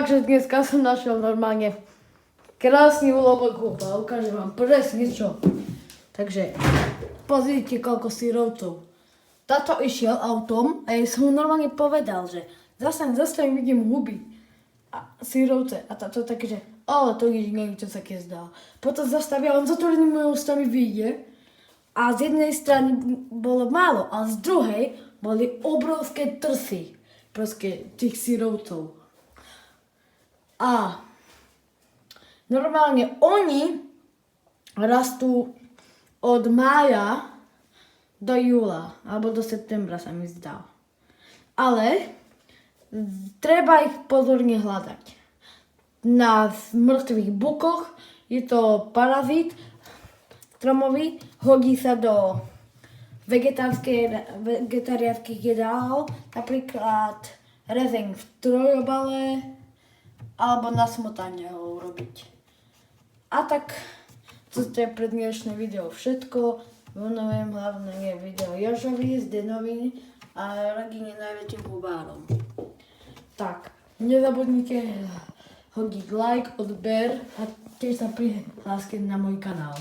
Takže dneska som našiel normálne krásny úlovok a ukážem vám presne čo. Takže pozrite, koľko syrovcov. Táto išiel autom a ja som mu normálne povedal, že zastavím, vidím huby a syrovce. A táto také, že to niečo sa keď zdá. Potom zastavia, on zatvorenými ústami vyjde a z jednej strany bolo málo a z druhej boli obrovské trsy proste tých syrovcov. A normálne oni rastú od mája do júla, alebo do septembra sa mi zdá. Ale treba ich pozorne hľadať. Na mŕtvych bukoch je to parazit stromový, hodí sa do vegetariánskych jedál, napríklad rezeň v trojobale, alebo na smotanie ho urobiť. A tak, toto je pre dnešné video všetko. Venujem hlavne video Jožovi, Zdenovi a rodine najväčším hubárom. Tak, nezabudnite hodiť like, odber a tiež sa prihlásiť na môj kanál.